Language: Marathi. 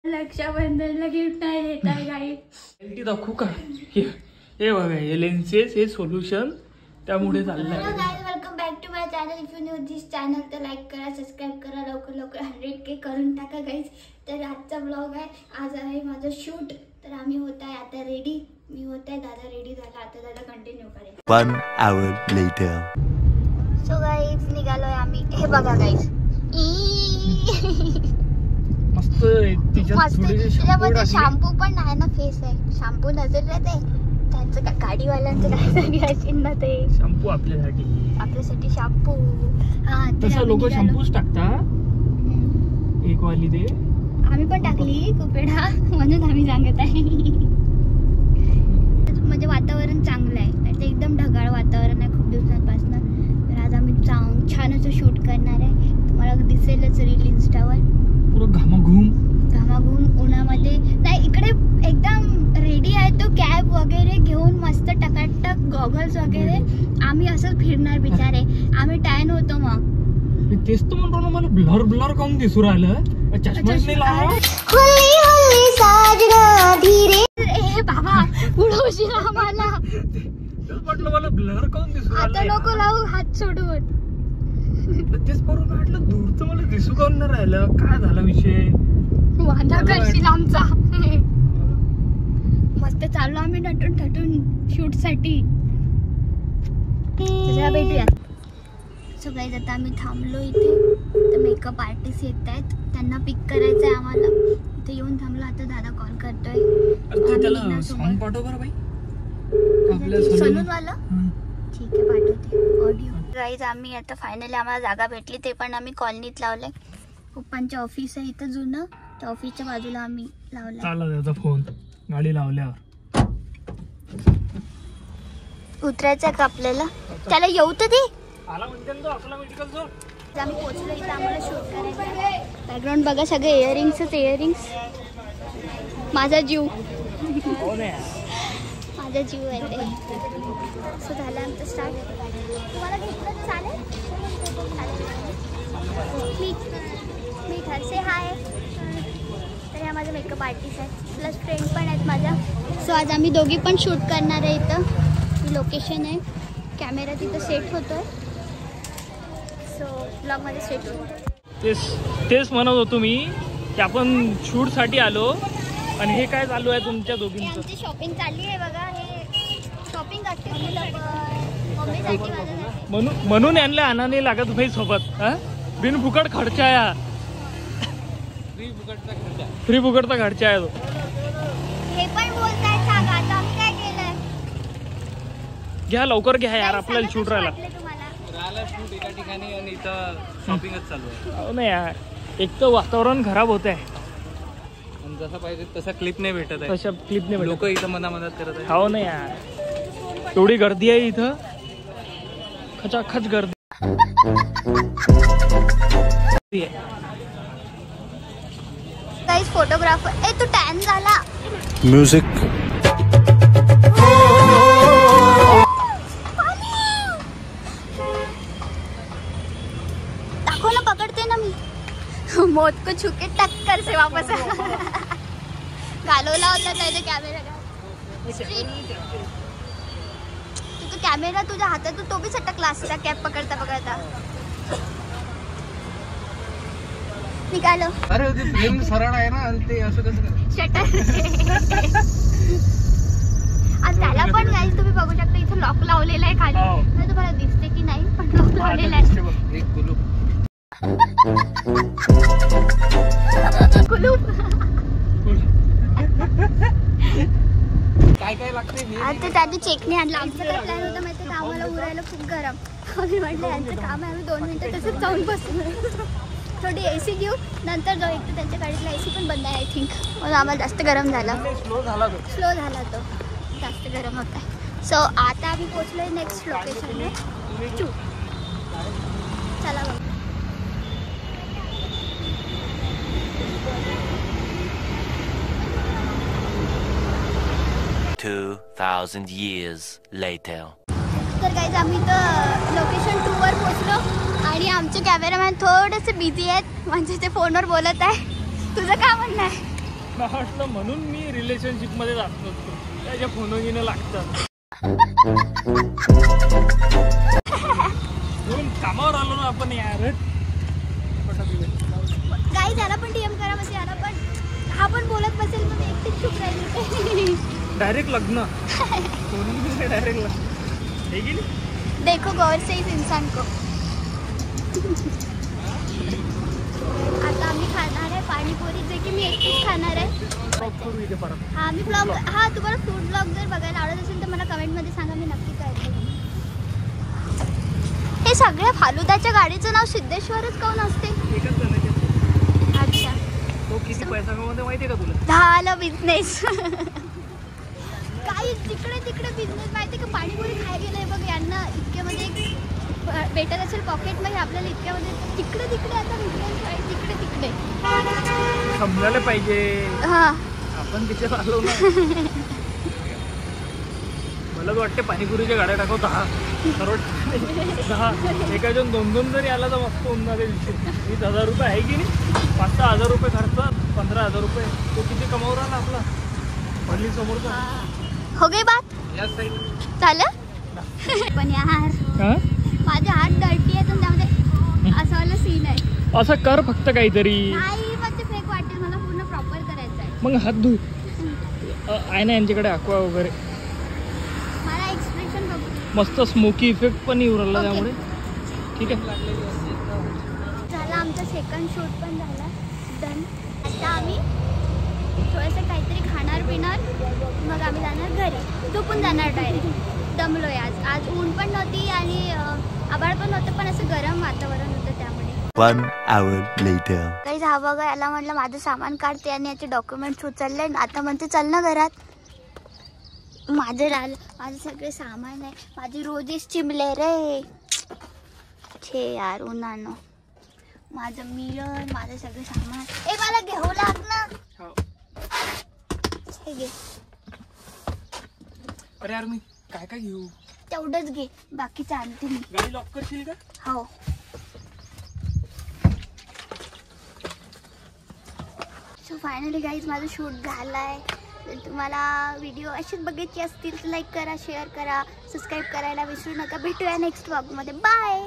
रक्षाबंधनला गिफ्ट नाही देत आहे काही दाखवू का? हे बघा हे लेन्सेस हे सोल्युशन त्यामुळे चाललंय. Welcome back to my channel. If you new this channel तर लाईक करा, सबस्क्राईब करा, लवकर लवकर 100K करून टाका गाईज. तर आजचा ब्लॉग आहे, आज आहे माझं शूट. तर आम्ही होत आहे आता रेडी, मी होत आहे, दादा रेडी झाला, आता दादा कंटिन्यू करेल. 1 hour later. सो गाईज निघालोय आम्ही. हे बघा गाईज मस्त त्याच्यामध्ये शॅम्पू पण नाही ना, फेस आहे शॅम्पू नजर राहते त्यांचं. गाडीवाल्यांचं काय तरी असेल ना ते शॅम्पू आपल्यासाठी शॅम्पू. हा तसं लोक शॅम्पूच टाकतात एक वाली ते. आम्ही पण टाकली खूप वेळा म्हणून आम्ही सांगत आहे. म्हणजे वातावरण चांगलं आहे, ते एकदम ढगाळ वातावरण आहे खूप दिवसांपासून. तर आज आम्ही छान असं शूट करणार आहे, तुम्हाला दिसेलच रील इंस्टावर. पुरं घामाघूम उन्हामध्ये नाही, इकडे एकदम रेडी आहे तो कॅब वगैरे घेऊन मस्त टकाटक गॉगल्स वगैरे. आम्ही असंच फिरणार बिचारे, आम्ही टॅन होतो. मग तेच तर म्हणतो ना, मला ब्लर काऊन दिसू राहिलं. चष्माच नाही लावा. ए बाबा उडवशील आम्हाला. म्हटलं मला ब्लर काऊन दिसू राहिलं. आता नको लावू हात सोडून. तेच बरोबर वाटलं, दूरचं मला दिसू काऊन नाही राहिलं. काय झाला विषय? वादा करशील आमचा. मस्त चाललो आम्ही नटून थटून शूट साठी. भेटूया. सो गाईज आता आम्ही थांबलो इथे, तर मेकअप आर्टिस्ट येत आहेत, त्यांना पिक करायचं आहे आम्हाला. इथे येऊन थांबलो. आता दादा कॉल करतोय. सॉन्ग पाठव बरं बाई. सलून वाला ठीक आहे, पाठवते ऑडिओ. गाईज आम्ही आता फायनली आम्हाला जागा भेटली, ते पण आम्ही कॉलनीत लावलंय. पप्पांच्या ऑफिस आहे इथं जुनं, त्या ऑफिसच्या बाजूला आम्ही लावलंय. चालला त्याचा फोन गाडी लावल्यावर. उतरायचं का आपल्याला? त्याला येऊ तर दे. आला म्हणते तो आपला मेडिकल झोन. आम्ही पोहोचलो इथं, आम्हाला शूट करायचं. बॅकग्राऊंड बघा, सगळे इयरिंग्स. माझा जीव माझा जीव आहे ते. असं झालं आमचं स्टार्ट. तुम्हाला घेतलं तर चालेल. मी घरचे हाय. तर ह्या माझ्या मेकअप आर्टिस्ट आहेत, प्लस फ्रेंड पण आहेत माझ्या. सो आज आम्ही दोघी पण शूट करणार आहे. इथं ही लोकेशन आहे, कॅमेरा तिथं सेट होतोय. सो ब्लॉगमध्ये सेट होतो. तेच म्हणत होतो मी की आपण शूट साठी आलो. आणि हे काय चालू आहे तुमच्या दोघींचं? आमची शॉपिंग चालली आहे बघा. हे शॉपिंग मम्मीसाठी म्हणून यांना आणा नाही लागत भाई सोबत. बिनफुकट खर्चा आहे, फ्री फुकटचा खर्चा आहे तो. हे पण बोलताय सांगा, आता आम्ही काय केलंय? घ्या लवकर घ्या यार, आपल्याला शूट राहिला. शूट एका ठिकाणी आणि इथं शॉपिंगच चालू आहे. हो ना यार, एक तर वातावरण खराब होत आहे, जसा पाहिजे तसा क्लिप नाही भेटत आहे. तशा क्लिप नाही भेटत. लोक इथं मनामनात करत आहे. हो ना यार, एवढी गर्दी आहे इथं, खचाखच गर्दी आहे. गाईज फोटोग्राफर तू टॅन झाला. Music. दाखव ना, पकडते ना मी. मौत को छुके टक्कर से वापस घालवला होता त्याचा कॅमेरा. तो कॅमेरा तुझ्या हातात, तो बी सटकला असता कॅप पकडता पकडता. निघालो. अरे ते फ्रेम सरळ आहे ना, आणि ते असं कसं शटर. आणि त्याला पण गाईज तुम्ही बघू शकता, इथे लॉक लावलेला आहे खाली. नाही तुम्हाला दिसते की नाही, पण लॉक लावलेला आहे. एक कुलूप. काय लागते? आता त्याची चेकने आणलं. आमचं काय प्लॅन होता माहिती का, आम्हाला उरायला खूप गरम. आम्ही म्हटलं यांचं काम आहे, आम्ही 2 मिनिटं तसंच जाऊन बसलो. थोडी AC घेऊ, नंतर जाऊ. एक तर त्यांच्या गाडीतला AC पण बंद आहे आय थिंक, म्हणून आम्हाला जास्त गरम झाला. स्लो झाला तो, जास्त गरम होत आहे. सो आता आम्ही पोचलोय नेक्स्ट लोकेशनला. चला बघ. 2000 years later. तर गाईज आम्ही तर लोकेशन 2 वर पोचलो आणि आमचे कॅमेरामॅन थोडेसे बिझी आहेत, म्हणजे ते फोनवर बोलत आहे. तुझं काय म्हणणं आहे? मला वाटलं म्हणून मी रिलेशनशिप मध्ये जात नसतो, त्याच्या फोन घेणं लागतात म्हणून कामावर आलो ना आपण यार. काही त्याला पण डीएम करा म्हणजे याला पण, हा पण बोलत बसेल तर एकटीच चुप राहिली. डायरेक्ट लग्न डायरेक्ट लग्न हे गेली. देखो गौर से इस इंसान को. आता आम्ही खाणार आहे पाणीपुरी, जे की मी एकटीच खाणार आहे. इथे परत हा मी ब्लॉग, हा तुम्हाला फूड ब्लॉग जर बघायला आवडत असेल तर मला कमेंटमध्ये सांगा, मी नक्की करते. हे सगळ्या फालुदाच्या गाडीचं नाव सिद्धेश्वरच काऊन असते? एकच जणांचे. अच्छा, तो किती पैसा कमवते माहितीये का तुला? झालं बिझनेस. काही तिकडे तिकडे बिझनेस माहिती का? पाणीपुरी खायला गेलंय बघ, यांना इतक्यामध्ये भेटत असेल पॉकेट मध्ये, आपल्याला इतक्यामध्ये तिकडे तिकडे आता बिझनेस तिकडे तिकडे समजायला पाहिजे. हा आपण तिथे आलो ना. मला तर वाटते पाणीपुरीच्या गाड्या टाकव 10 सर्व 10 एका जण 2-2 जरी आला तर मस्त होऊन जाते. 20,000 रुपये आहे की नाही? 5-6 हजार रुपये खर्च, 15,000 रुपये. तो किती कमावून राहिला आपला पडली समोरचा. हो गई बात. या साईड झालं. पण यार माझे हात डर्टी आहेत आणि त्यामध्ये असं वाला सीन आहे. असं कर फक्त काहीतरी. नाही मग ते फेक वाटेल, मला पूर्ण प्रॉपर करायचं आहे. मग हात धुई आहे ना यांच्याकडे अक्वा वगैरे. मला एक्सप्रेशन बघू. मस्त स्मोकी इफेक्ट पण येऊ राहिला Okay. त्यामुळे. ठीक आहे. झाला आमचा सेकंड शूट पण झाला डन. आता आम्ही थोडंसं काहीतरी खाणार पिणार, मग आम्ही जाणार घरी. झोपून जाणार डायरेक्ट. दमलोय आज ऊन पण नव्हती आणि आभाळ पण नव्हतं, पण असं गरम वातावरण होतं त्यामुळे. 1 hour later. काही हा बघा, याला म्हटलं माझं सामान काढते आणि याचे डॉक्युमेंट्स उचलले. आता म्हणते चल ना घरात. माझे माझे सगळे सामान आहे, माझी रोजीच चिमले रे. छे यार उन्हानं. माझं मिरर, माझं सगळं सामान. ए मला घेऊ लाग ना. हे घे. अरे यार मी काय काय घेऊ? तेवढंच घे, बाकीचं आणते मी. गाडी लॉक करशील का? हो. सो फायनली गाईज माझं शूट झालाय. जर तुम्हाला व्हिडिओ असेच बघायचे असतील तर लाईक करा, शेअर करा, सबस्क्राईब करायला विसरू नका. भेटूया नेक्स्ट व्लॉगमध्ये. बाय.